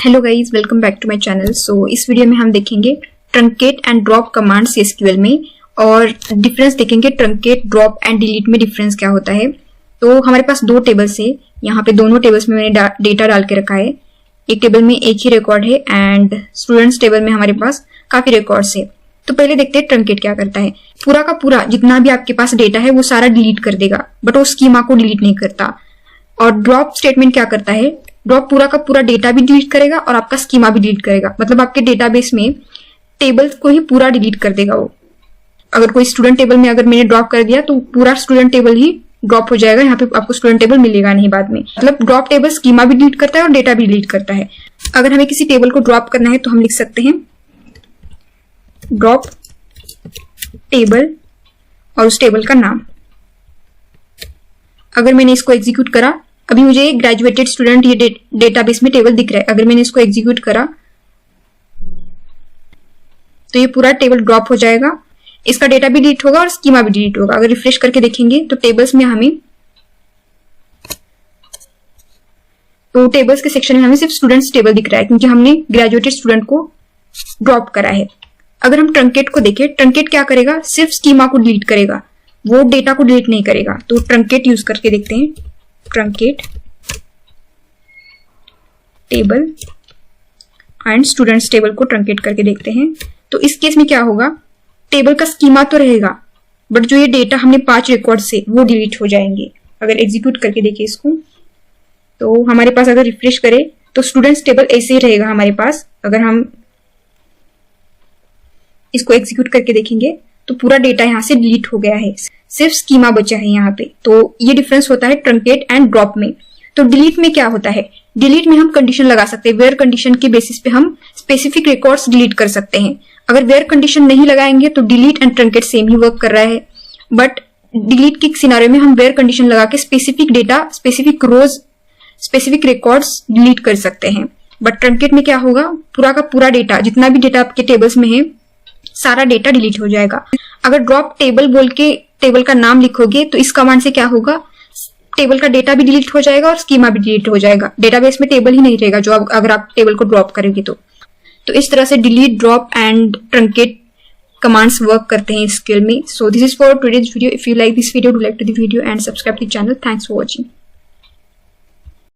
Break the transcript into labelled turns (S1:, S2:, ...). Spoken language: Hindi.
S1: Hello guys, welcome back to my channel. So इस वीडियो में हम देखेंगे truncate and drop commands SQL में और डिफरेंस देखेंगे ट्रंकेट, ड्रॉप एंड डिलीट में डिफरेंस क्या होता है। तो हमारे पास दो टेबल्स है, यहाँ पे दोनों टेबल्स में मैंने डेटा डाल के रखा है। एक टेबल में एक ही रिकॉर्ड है एंड स्टूडेंट्स टेबल में हमारे पास काफी रिकॉर्ड्स है। तो पहले देखते हैं ट्रंकेट क्या करता है। पूरा का पूरा जितना भी आपके पास डेटा है वो सारा डिलीट कर देगा, बट वो स्कीमा को डिलीट नहीं करता। और ड्रॉप स्टेटमेंट क्या करता है, ड्रॉप पूरा का पूरा डेटा भी डिलीट करेगा और आपका स्कीमा भी डिलीट करेगा। मतलब आपके डेटाबेस में टेबल्स को ही पूरा डिलीट कर देगा वो। अगर कोई स्टूडेंट टेबल में अगर मैंने ड्रॉप कर दिया तो पूरा स्टूडेंट टेबल ही ड्रॉप हो जाएगा, यहाँ पे आपको स्टूडेंट टेबल मिलेगा नहीं बाद में। मतलब ड्रॉप टेबल स्कीमा भी डिलीट करता है और डेटा भी डिलीट करता है। अगर हमें किसी टेबल को ड्रॉप करना है तो हम लिख सकते हैं ड्रॉप टेबल और उस टेबल का नाम। अगर मैंने इसको एग्जीक्यूट करा, अभी मुझे ग्रेजुएटेड स्टूडेंट ये डेटाबेस में टेबल दिख रहा है। अगर मैंने इसको एग्जीक्यूट करा तो ये पूरा टेबल ड्रॉप हो जाएगा, इसका डेटा भी डिलीट होगा और स्कीमा भी डिलीट होगा। अगर रिफ्रेश करके देखेंगे तो टेबल्स में हमें टेबल्स के सेक्शन में हमें सिर्फ स्टूडेंट्स टेबल दिख रहा है क्योंकि हमने ग्रेजुएटेड स्टूडेंट को ड्रॉप करा है। अगर हम ट्रंकेट को देखें, ट्रंकेट क्या करेगा, सिर्फ स्कीमा को डिलीट करेगा, वो डेटा को डिलीट नहीं करेगा। तो ट्रंकेट यूज करके देखते हैं, truncate table and students table को ट्रंकेट करके देखते हैं। तो इस केस में क्या होगा, टेबल का स्कीमा तो रहेगा बट जो ये डेटा हमने 5 रिकॉर्ड से वो डिलीट हो जाएंगे। अगर एग्जीक्यूट करके देखें इसको तो हमारे पास अगर रिफ्रेश करें तो स्टूडेंट्स टेबल ऐसे ही रहेगा हमारे पास। अगर हम इसको एग्जीक्यूट करके देखेंगे तो पूरा डेटा यहाँ से डिलीट हो गया है, सिर्फ स्कीमा बचा है यहाँ पे। तो ये डिफरेंस होता है ट्रंकेट एंड ड्रॉप में। तो डिलीट में क्या होता है, डिलीट में हम कंडीशन लगा सकते हैं, वेयर कंडीशन के बेसिस पे हम स्पेसिफिक रिकॉर्ड्स डिलीट कर सकते हैं। अगर वेयर कंडीशन नहीं लगाएंगे तो delete and truncate same he work कर रहा है, बट डिलीट के सिनारियो में हम वेयर कंडीशन लगा के स्पेसिफिक डेटा, स्पेसिफिक रोज, स्पेसिफिक रिकॉर्ड्स डिलीट कर सकते हैं। बट ट्रंकेट में क्या होगा, पूरा का पूरा डेटा, जितना भी डेटा आपके टेबल्स में है सारा डेटा डिलीट हो जाएगा। अगर ड्रॉप टेबल बोल के टेबल का नाम लिखोगे तो इस कमांड से क्या होगा, टेबल का डेटा भी डिलीट हो जाएगा और स्कीमा भी डिलीट हो जाएगा। डेटाबेस में टेबल ही नहीं रहेगा जो अगर आप टेबल को ड्रॉप करोगे तो इस तरह से delete, drop and truncate commands work करते हैं एसक्यूएल में। So this is for today's video. If you like this video, do like to the video and subscribe to the channel. Thanks for watching.